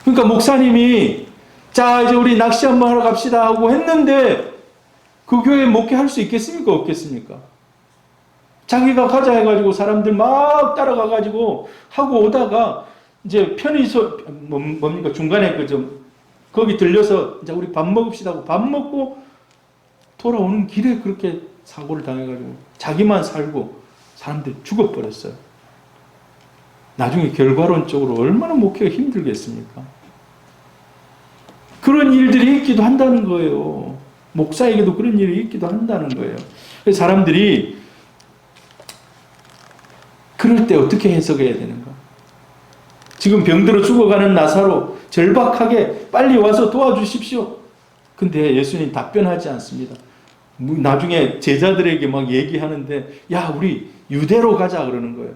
그러니까 목사님이 자 이제 우리 낚시 한번 하러 갑시다 하고 했는데 그 교회에 목회할 수 있겠습니까? 없겠습니까? 자기가 가자 해가지고 사람들 막 따라가가지고 하고 오다가 이제 뭡니까 중간에 거기 들려서 이제 우리 밥 먹읍시다 하고 밥 먹고 돌아오는 길에 그렇게 사고를 당해가지고 자기만 살고 사람들이 죽어버렸어요. 나중에 결과론적으로 얼마나 목회가 힘들겠습니까? 그런 일들이 있기도 한다는 거예요. 목사에게도 그런 일이 있기도 한다는 거예요. 그래서 사람들이 그럴 때 어떻게 해석해야 되는가? 지금 병들어 죽어가는 나사로 절박하게 빨리 와서 도와주십시오. 근데 예수님 답변하지 않습니다. 나중에 제자들에게 막 얘기하는데 야 우리 유대로 가자 그러는 거예요.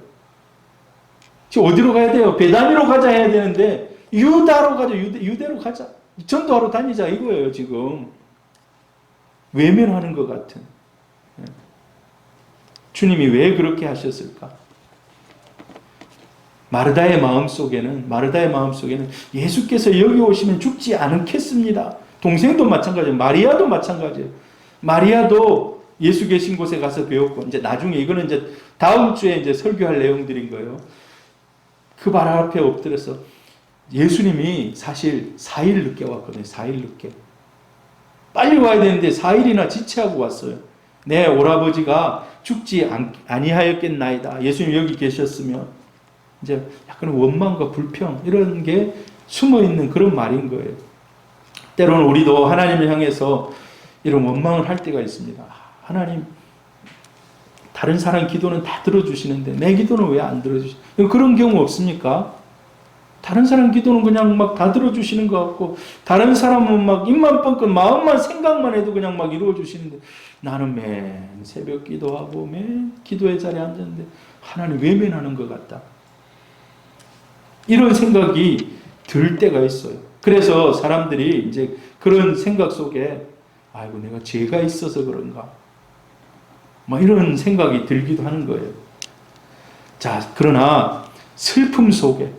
지금 어디로 가야 돼요? 베다니로 가자 해야 되는데 유다로 가자. 유대로 가자. 전도하러 다니자 이거예요 지금. 외면하는 것 같은. 주님이 왜 그렇게 하셨을까? 마르다의 마음속에는 예수께서 여기 오시면 죽지 않겠습니다. 동생도 마찬가지예요. 마리아도 마찬가지예요. 마리아도 예수 계신 곳에 가서 배웠고, 이제 나중에 이거는 이제 다음 주에 이제 설교할 내용들인 거예요. 그 발 앞에 엎드려서 예수님이 사실 4일 늦게 왔거든요. 4일 늦게. 빨리 와야 되는데 4일이나 지체하고 왔어요. 내 오라버지가 죽지 아니하였겠나이다. 예수님 여기 계셨으면. 이제 약간 원망과 불평 이런 게 숨어있는 그런 말인 거예요. 때로는 우리도 하나님을 향해서 이런 원망을 할 때가 있습니다. 하나님, 다른 사람 기도는 다 들어주시는데 내 기도는 왜 안 들어주시죠? 그런 경우 없습니까? 다른 사람 기도는 그냥 막 다 들어주시는 것 같고, 다른 사람은 막 입만 뻥끗 마음만 생각만 해도 그냥 막 이루어주시는데, 나는 맨 새벽 기도하고 맨 기도의 자리에 앉았는데 하나님 외면하는 것 같다. 이런 생각이 들 때가 있어요. 그래서 사람들이 이제 그런 생각 속에 아이고 내가 죄가 있어서 그런가 뭐 이런 생각이 들기도 하는 거예요. 자, 그러나 슬픔 속에,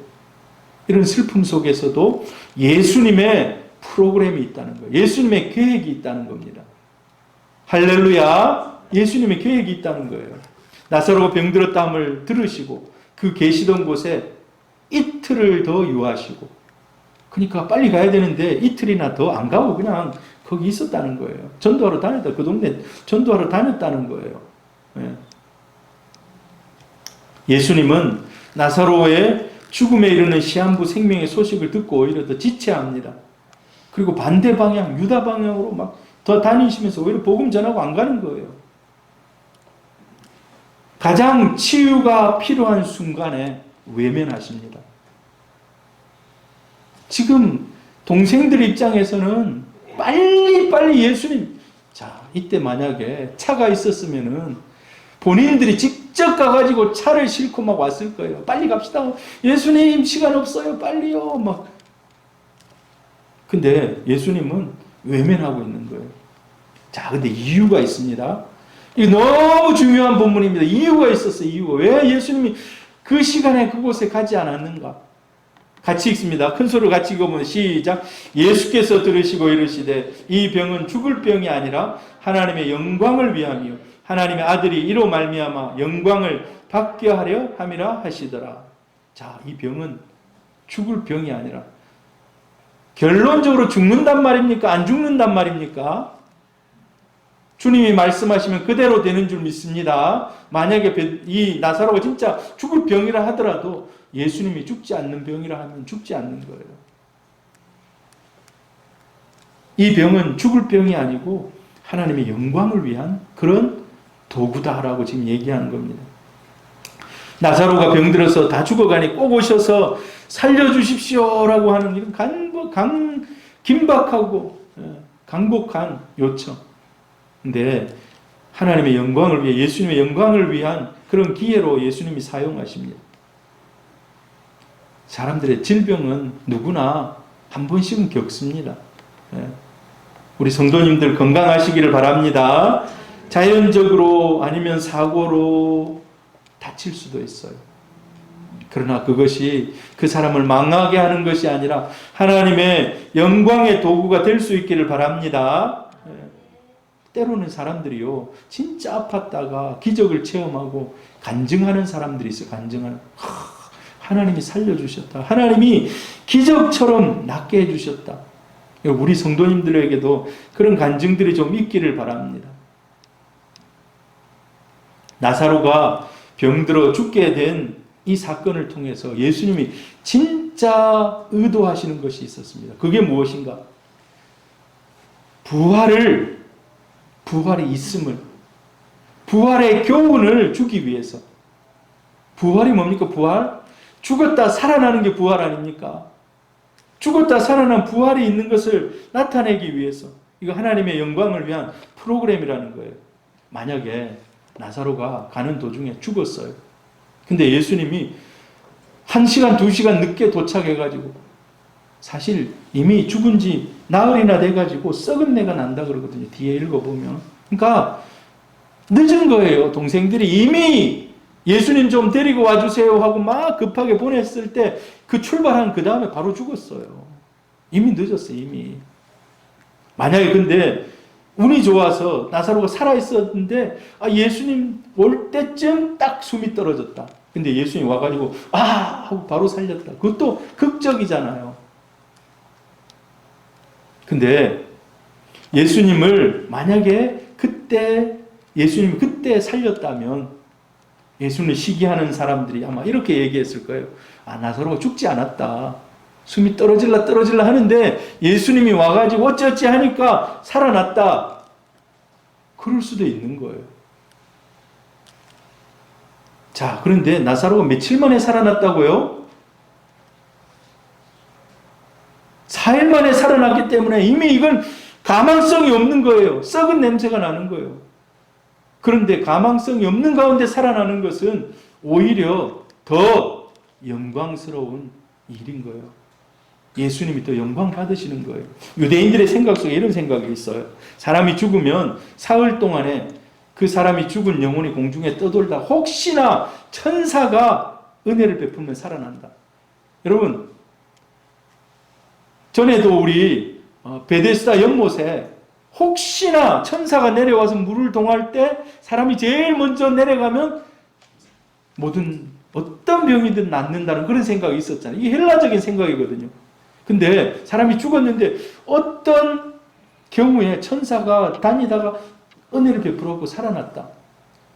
이런 슬픔 속에서도 예수님의 프로그램이 있다는 거예요. 예수님의 계획이 있다는 겁니다. 할렐루야! 예수님의 계획이 있다는 거예요. 나사로가 병들었다함을 들으시고 그 계시던 곳에 이틀을 더 유하시고, 그러니까 빨리 가야 되는데 이틀이나 더 안 가고 그냥 거기 있었다는 거예요. 전도하러 다녔다. 그 동네 전도하러 다녔다는 거예요. 예수님은 나사로의 죽음에 이르는 시한부 생명의 소식을 듣고 오히려 더 지체합니다. 그리고 반대 방향, 유다 방향으로 막 더 다니시면서 오히려 복음 전하고 안 가는 거예요. 가장 치유가 필요한 순간에 외면하십니다. 지금 동생들 입장에서는 빨리 예수님, 자, 이때 만약에 차가 있었으면은 본인들이 직접 가가지고 차를 싣고 막 왔을 거예요. 빨리 갑시다. 예수님 시간 없어요. 빨리요. 막. 근데 예수님은 외면하고 있는 거예요. 자, 근데 이유가 있습니다. 이게 너무 중요한 본문입니다. 이유가 있었어요. 이유가. 왜 예수님이 그 시간에 그곳에 가지 않았는가? 같이 읽습니다. 큰 소리로 같이 읽어보면 시작. 예수께서 들으시고 이르시되 이 병은 죽을 병이 아니라 하나님의 영광을 위함이요 하나님의 아들이 이로 말미암아 영광을 받게 하려 함이라 하시더라. 자, 이 병은 죽을 병이 아니라, 결론적으로 죽는단 말입니까? 안 죽는단 말입니까? 주님이 말씀하시면 그대로 되는 줄 믿습니다. 만약에 이 나사로가 진짜 죽을 병이라 하더라도 예수님이 죽지 않는 병이라 하면 죽지 않는 거예요. 이 병은 죽을 병이 아니고 하나님의 영광을 위한 그런 도구다라고 지금 얘기하는 겁니다. 나사로가 병들어서 다 죽어가니 꼭 오셔서 살려주십시오라고 하는 이런 긴박하고 간곡한 요청. 근데 하나님의 영광을 위해, 예수님의 영광을 위한 그런 기회로 예수님이 사용하십니다. 사람들의 질병은 누구나 한 번씩은 겪습니다. 우리 성도님들 건강하시기를 바랍니다. 자연적으로 아니면 사고로 다칠 수도 있어요. 그러나 그것이 그 사람을 망하게 하는 것이 아니라 하나님의 영광의 도구가 될 수 있기를 바랍니다. 때로는 사람들이요, 진짜 아팠다가 기적을 체험하고 간증하는 사람들이 있어요. 간증하는. 하나님이 살려주셨다. 하나님이 기적처럼 낫게 해주셨다. 우리 성도님들에게도 그런 간증들이 좀 있기를 바랍니다. 나사로가 병들어 죽게 된 이 사건을 통해서 예수님이 진짜 의도하시는 것이 있었습니다. 그게 무엇인가? 부활이 있음을, 부활의 교훈을 주기 위해서. 부활이 뭡니까? 부활? 죽었다 살아나는 게 부활 아닙니까? 죽었다 살아난 부활이 있는 것을 나타내기 위해서. 이거 하나님의 영광을 위한 프로그램이라는 거예요. 만약에 나사로가 가는 도중에 죽었어요. 근데 예수님이 1시간, 2시간 늦게 도착해가지고 사실 이미 죽은 지 나흘이나 돼가지고 썩은 내가 난다 그러거든요. 뒤에 읽어보면. 그러니까 늦은 거예요. 동생들이 이미 예수님 좀 데리고 와주세요 하고 막 급하게 보냈을 때 그 출발한 그 다음에 바로 죽었어요. 이미 늦었어요. 이미. 만약에 근데 운이 좋아서 나사로가 살아있었는데 예수님 올 때쯤 딱 숨이 떨어졌다. 근데 예수님 와가지고 하고 바로 살렸다. 그것도 극적이잖아요. 근데 예수님을 만약에 예수님이 그때 살렸다면 예수님을 시기하는 사람들이 아마 이렇게 얘기했을 거예요. 나사로가 죽지 않았다. 숨이 떨어질라 하는데 예수님이 와가지고 어찌어찌 하니까 살아났다. 그럴 수도 있는 거예요. 자, 그런데 나사로가 며칠 만에 살아났다고요? 4일 만에 살아났기 때문에 이미 이건 가망성이 없는 거예요. 썩은 냄새가 나는 거예요. 그런데 가망성이 없는 가운데 살아나는 것은 오히려 더 영광스러운 일인 거예요. 예수님이 더 영광 받으시는 거예요. 유대인들의 생각 속에 이런 생각이 있어요. 사람이 죽으면 사흘 동안에 그 사람이 죽은 영혼이 공중에 떠돌다 혹시나 천사가 은혜를 베풀면 살아난다. 여러분, 전에도 우리 베데스다 연못에 혹시나 천사가 내려와서 물을 동할 때 사람이 제일 먼저 내려가면 어떤 병이든 낫는다는 그런 생각이 있었잖아요. 이게 헬라적인 생각이거든요. 근데 사람이 죽었는데 어떤 경우에 천사가 다니다가 은혜를 베풀었고 살아났다.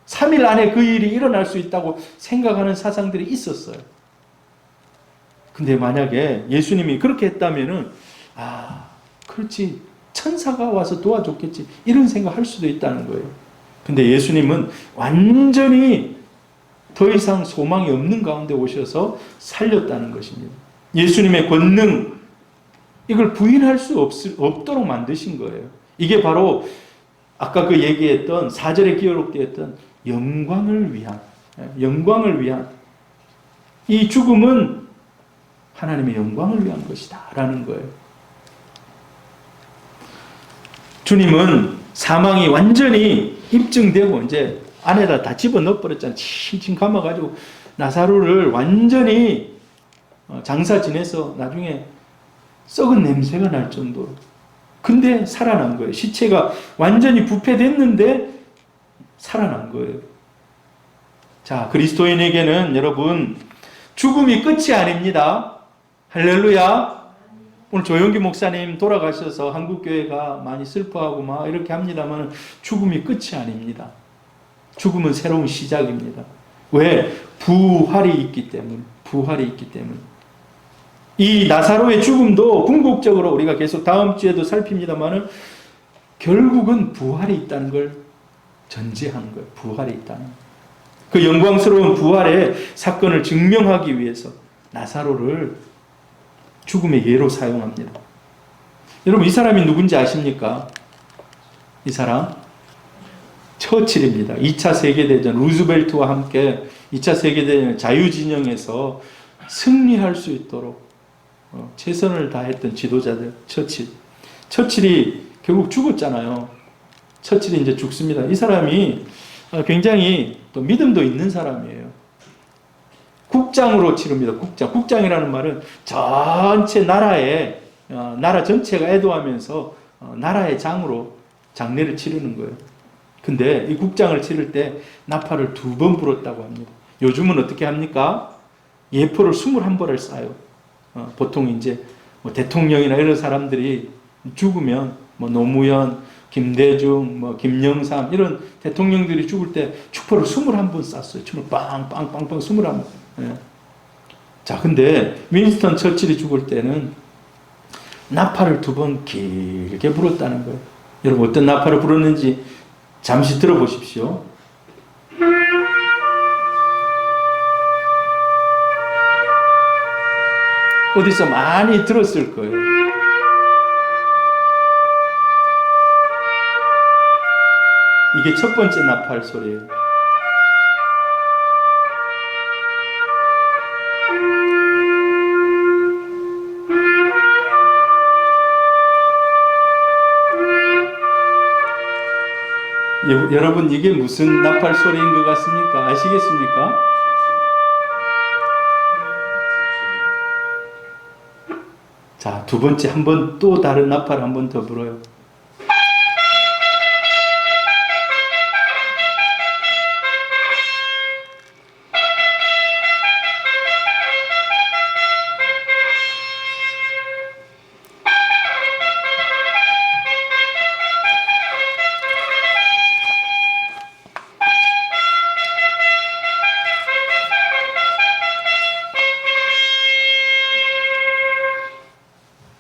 3일 안에 그 일이 일어날 수 있다고 생각하는 사상들이 있었어요. 근데 만약에 예수님이 그렇게 했다면은 그렇지, 천사가 와서 도와줬겠지, 이런 생각할 수도 있다는 거예요. 근데 예수님은 완전히 더 이상 소망이 없는 가운데 오셔서 살렸다는 것입니다. 예수님의 권능, 이걸 부인할 수 없도록 만드신 거예요. 이게 바로 아까 그 얘기했던 4절에 기록되었던 영광을 위한 이 죽음은 하나님의 영광을 위한 것이다 라는 거예요. 주님은 사망이 완전히 입증되고 이제 안에다 다 집어넣어 버렸잖아요. 칭칭 감아가지고 나사로를 완전히 장사 지내서 나중에 썩은 냄새가 날 정도로. 근데 살아난 거예요. 시체가 완전히 부패됐는데 살아난 거예요. 자, 그리스도인에게는 여러분 죽음이 끝이 아닙니다. 할렐루야. 오늘 조영기 목사님 돌아가셔서 한국교회가 많이 슬퍼하고 막 이렇게 합니다만 죽음이 끝이 아닙니다. 죽음은 새로운 시작입니다. 왜? 부활이 있기 때문에. 이 나사로의 죽음도 궁극적으로 우리가 계속 다음 주에도 살핍니다만 결국은 부활이 있다는 걸 전제하는 거예요. 부활이 있다는. 그 영광스러운 부활의 사건을 증명하기 위해서 나사로를 죽음의 예로 사용합니다. 여러분, 이 사람이 누군지 아십니까? 이 사람 처칠입니다. 2차 세계대전 루즈벨트와 함께 2차 세계대전 자유진영에서 승리할 수 있도록 최선을 다했던 지도자들. 처칠이 결국 죽었잖아요. 처칠이 이제 죽습니다. 이 사람이 굉장히 또 믿음도 있는 사람이에요. 국장으로 치릅니다. 국장이라는 말은 전체 나라 전체가 애도하면서 나라의 장으로 장례를 치르는 거예요. 근데 이 국장을 치를 때 나팔을 2번 불었다고 합니다. 요즘은 어떻게 합니까? 예포를 21벌을 쏴요. 보통 이제 대통령이나 이런 사람들이 죽으면 노무현, 김대중, 김영삼 이런 대통령들이 죽을 때 축포를 21번 쐈어요. 춤을 빵빵빵빵 21번. 예. 자, 근데 윈스턴 처칠이 죽을 때는 나팔을 2번 길게 불었다는 거예요. 여러분, 어떤 나팔을 불었는지 잠시 들어보십시오. 어디서 많이 들었을 거예요. 이게 첫 번째 나팔 소리예요. 여러분 이게 무슨 나팔 소리인 것 같습니까? 아시겠습니까? 자, 두 번째 한 번 또 다른 나팔 한 번 더 불어요.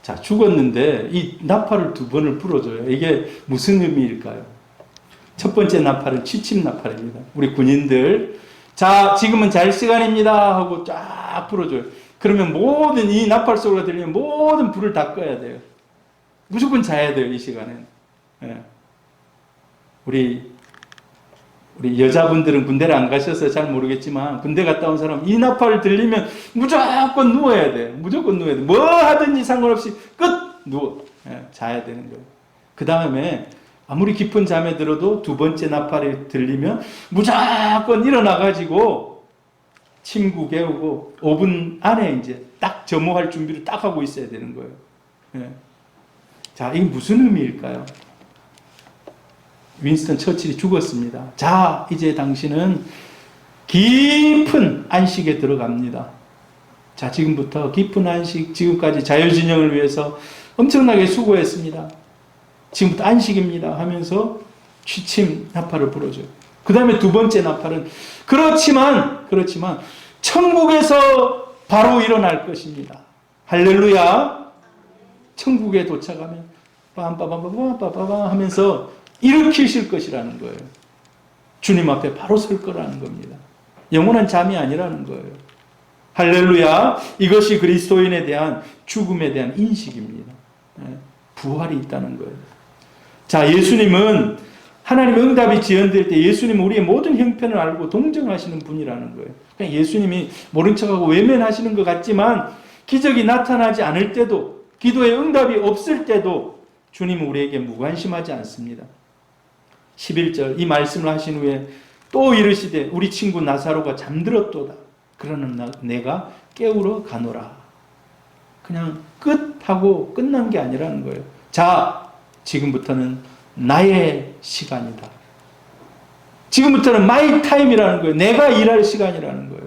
자, 죽었는데 이 나팔을 두 번을 불어줘요. 이게 무슨 의미일까요? 첫 번째 나팔은 취침 나팔입니다. 우리 군인들, 자, 지금은 잘 시간입니다 하고 쫙 불어줘요. 그러면 모든 이 나팔 소리가 들리면 모든 불을 다 꺼야 돼요. 무조건 자야 돼요, 이 시간엔. 예. 우리 여자분들은 군대를 안 가셔서 잘 모르겠지만, 군대 갔다 온 사람 이 나팔을 들리면 무조건 누워야 돼요. 무조건 누워야 돼요. 뭐 하든지 상관없이 누워. 예, 자야 되는 거예요. 그 다음에 아무리 깊은 잠에 들어도 두 번째 나팔이 들리면 무조건 일어나가지고 침구 개우고 5분 안에 이제 딱 점호할 준비를 딱 하고 있어야 되는 거예요. 예. 자, 이게 무슨 의미일까요? 윈스턴 처칠이 죽었습니다. 자, 이제 당신은 깊은 안식에 들어갑니다. 자, 지금부터 깊은 안식, 지금까지 자유진영을 위해서 엄청나게 수고했습니다. 지금부터 안식입니다 하면서 취침 나팔을 불어줘요. 그 다음에 두 번째 나팔은 그렇지만 천국에서 바로 일어날 것입니다. 할렐루야. 천국에 도착하면 빰빠밤빠밤빠밤 하면서 일으키실 것이라는 거예요. 주님 앞에 바로 설 거라는 겁니다. 영원한 잠이 아니라는 거예요. 할렐루야. 이것이 그리스도인에 대한 죽음에 대한 인식입니다. 부활이 있다는 거예요. 자, 예수님은 하나님의 응답이 지연될 때 예수님은 우리의 모든 형편을 알고 동정하시는 분이라는 거예요. 그냥 예수님이 모른 척하고 외면하시는 것 같지만 기적이 나타나지 않을 때도, 기도의 응답이 없을 때도 주님은 우리에게 무관심하지 않습니다. 11절 이 말씀을 하신 후에 또 이르시되 우리 친구 나사로가 잠들었도다. 그러나 내가 깨우러 가노라. 그냥 끝하고 끝난 게 아니라는 거예요. 자, 지금부터는 나의 시간이다. 지금부터는 마이 타임이라는 거예요. 내가 일할 시간이라는 거예요.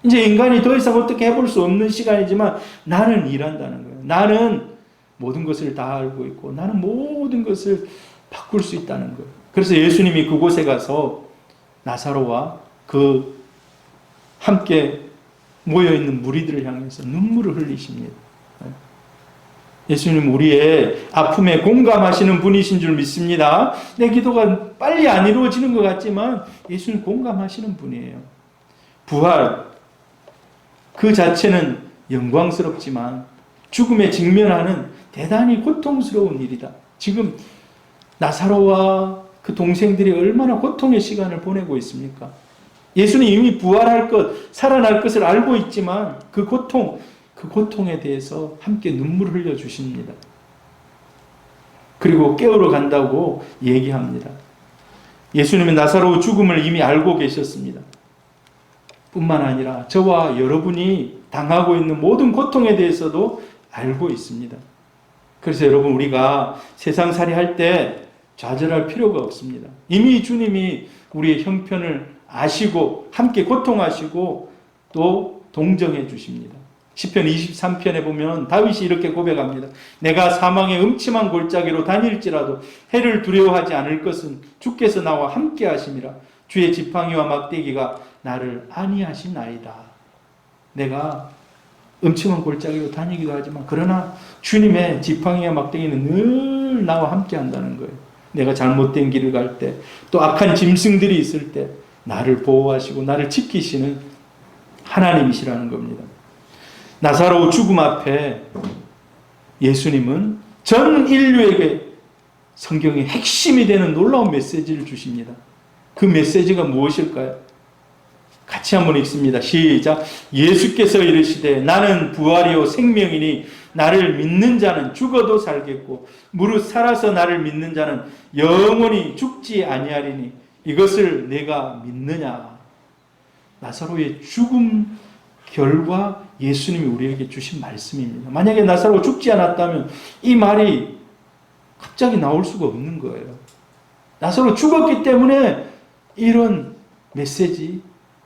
이제 인간이 더 이상 어떻게 해볼 수 없는 시간이지만 나는 일한다는 거예요. 나는 모든 것을 다 알고 있고 나는 모든 것을 바꿀 수 있다는 거예요. 그래서 예수님이 그곳에 가서 나사로와 그 함께 모여있는 무리들을 향해서 눈물을 흘리십니다. 예수님 우리의 아픔에 공감하시는 분이신 줄 믿습니다. 내 기도가 빨리 안 이루어지는 것 같지만 예수님 공감하시는 분이에요. 부활 그 자체는 영광스럽지만 죽음에 직면하는 대단히 고통스러운 일이다. 지금 나사로와 그 동생들이 얼마나 고통의 시간을 보내고 있습니까? 예수님 이미 부활할 것, 살아날 것을 알고 있지만 그 고통에 대해서 함께 눈물을 흘려 주십니다. 그리고 깨우러 간다고 얘기합니다. 예수님은 나사로 죽음을 이미 알고 계셨습니다. 뿐만 아니라 저와 여러분이 당하고 있는 모든 고통에 대해서도 알고 있습니다. 그래서 여러분 우리가 세상살이 할 때 좌절할 필요가 없습니다. 이미 주님이 우리의 형편을 아시고 함께 고통하시고 또 동정해 주십니다. 시편 23편에 보면 다윗이 이렇게 고백합니다. 내가 사망의 음침한 골짜기로 다닐지라도 해를 두려워하지 않을 것은 주께서 나와 함께 하심이라. 주의 지팡이와 막대기가 나를 안위하시나이다. 내가 음침한 골짜기로 다니기도 하지만 그러나 주님의 지팡이와 막대기는 늘 나와 함께 한다는 거예요. 내가 잘못된 길을 갈 때 또 악한 짐승들이 있을 때 나를 보호하시고 나를 지키시는 하나님이시라는 겁니다. 나사로 죽음 앞에 예수님은 전 인류에게 성경의 핵심이 되는 놀라운 메시지를 주십니다. 그 메시지가 무엇일까요? 같이 한번 읽습니다. 시작. 예수께서 이르시되 나는 부활이요 생명이니 나를 믿는 자는 죽어도 살겠고 무릇 살아서 나를 믿는 자는 영원히 죽지 아니하리니 이것을 내가 믿느냐. 나사로의 죽음 결과 예수님이 우리에게 주신 말씀입니다. 만약에 나사로가 죽지 않았다면 이 말이 갑자기 나올 수가 없는 거예요. 나사로 죽었기 때문에 이런 메시지,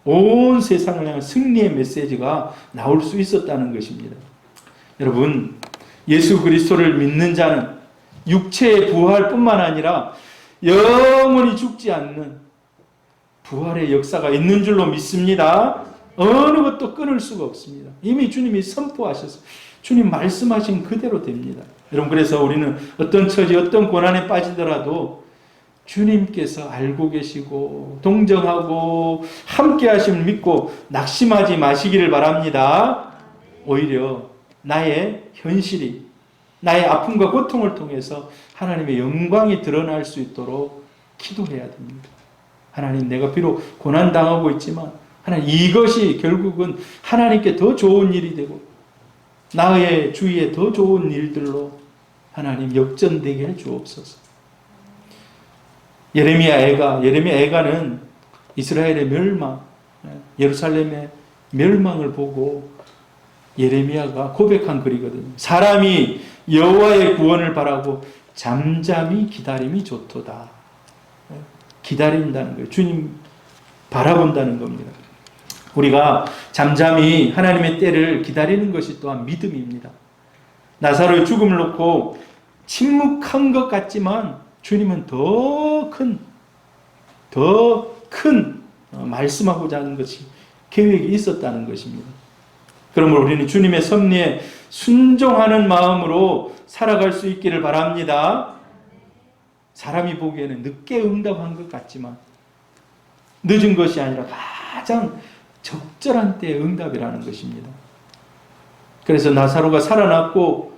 온 세상을 향한 승리의 메시지가 나올 수 있었다는 것입니다. 여러분, 예수 그리스도를 믿는 자는 육체의 부활뿐만 아니라 영원히 죽지 않는 부활의 역사가 있는 줄로 믿습니다. 어느 것도 끊을 수가 없습니다. 이미 주님이 선포하셨어요. 주님 말씀하신 그대로 됩니다. 여러분, 그래서 우리는 어떤 처지, 어떤 고난에 빠지더라도 주님께서 알고 계시고 동정하고 함께 하심을 믿고 낙심하지 마시기를 바랍니다. 오히려 나의 현실이, 나의 아픔과 고통을 통해서 하나님의 영광이 드러날 수 있도록 기도해야 됩니다. 하나님, 내가 비록 고난당하고 있지만 하나님, 이것이 결국은 하나님께 더 좋은 일이 되고 나의 주위에 더 좋은 일들로 하나님 역전되게 해 주옵소서. 예레미야 애가는 이스라엘의 멸망, 예루살렘의 멸망을 보고 예레미야가 고백한 글이거든요. 사람이 여호와의 구원을 바라고 잠잠히 기다림이 좋도다. 기다린다는 거예요. 주님 바라본다는 겁니다. 우리가 잠잠히 하나님의 때를 기다리는 것이 또한 믿음입니다. 나사로의 죽음을 놓고 침묵한 것 같지만 주님은 더 큰 말씀하고자 하는 것이 계획이 있었다는 것입니다. 그러므로 우리는 주님의 섭리에 순종하는 마음으로 살아갈 수 있기를 바랍니다. 사람이 보기에는 늦게 응답한 것 같지만 늦은 것이 아니라 가장 적절한 때의 응답이라는 것입니다. 그래서 나사로가 살아났고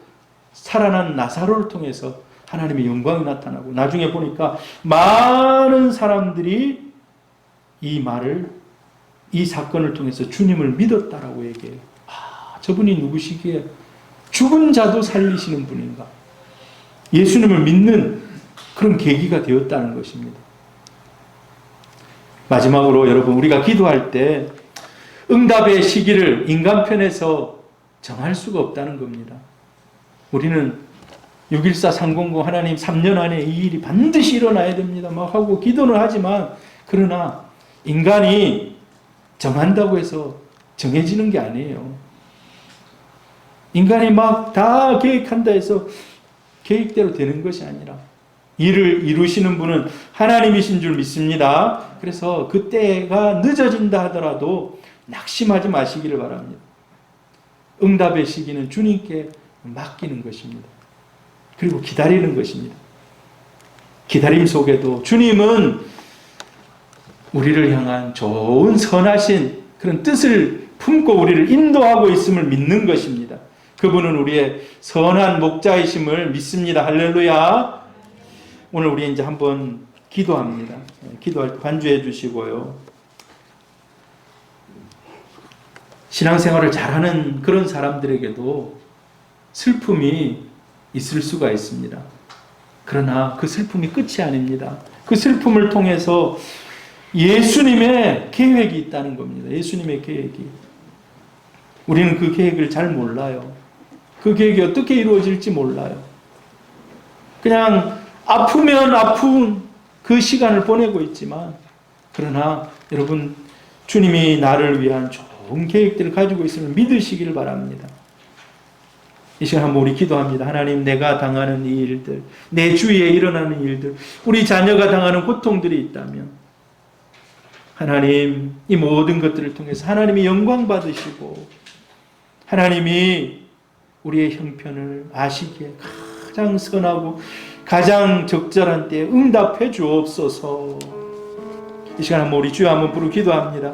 살아난 나사로를 통해서 하나님의 영광이 나타나고 나중에 보니까 많은 사람들이 이 사건을 통해서 주님을 믿었다라고 얘기해요. 저분이 누구시기에 죽은 자도 살리시는 분인가? 예수님을 믿는 그런 계기가 되었다는 것입니다. 마지막으로 여러분, 우리가 기도할 때 응답의 시기를 인간 편에서 정할 수가 없다는 겁니다. 우리는 614 300 하나님 3년 안에 이 일이 반드시 일어나야 됩니다 막 하고 기도는 하지만, 그러나 인간이 정한다고 해서 정해지는 게 아니에요. 인간이 막 다 계획한다 해서 계획대로 되는 것이 아니라 일을 이루시는 분은 하나님이신 줄 믿습니다. 그래서 그 때가 늦어진다 하더라도 낙심하지 마시기를 바랍니다. 응답의 시기는 주님께 맡기는 것입니다. 그리고 기다리는 것입니다. 기다림 속에도 주님은 우리를 향한 좋은 선하신 그런 뜻을 품고 우리를 인도하고 있음을 믿는 것입니다. 그분은 우리의 선한 목자이심을 믿습니다. 할렐루야. 오늘 우리 이제 한번 기도합니다. 기도할 때 관주해 주시고요. 신앙생활을 잘하는 그런 사람들에게도 슬픔이 있을 수가 있습니다. 그러나 그 슬픔이 끝이 아닙니다. 그 슬픔을 통해서 예수님의 계획이 있다는 겁니다. 예수님의 계획이. 우리는 그 계획을 잘 몰라요. 그 계획이 어떻게 이루어질지 몰라요. 그냥 아프면 아픈 그 시간을 보내고 있지만, 그러나 여러분, 주님이 나를 위한 좋은 계획들을 가지고 있음을 믿으시기를 바랍니다. 이 시간 한번 우리 기도합니다. 하나님, 내가 당하는 이 일들, 내 주위에 일어나는 일들, 우리 자녀가 당하는 고통들이 있다면 하나님, 이 모든 것들을 통해서 하나님이 영광 받으시고 하나님이 우리의 형편을 아시기에 가장 선하고 가장 적절한 때에 응답해 주옵소서. 이 시간 한번 우리 주여 한번 부르고 기도합니다.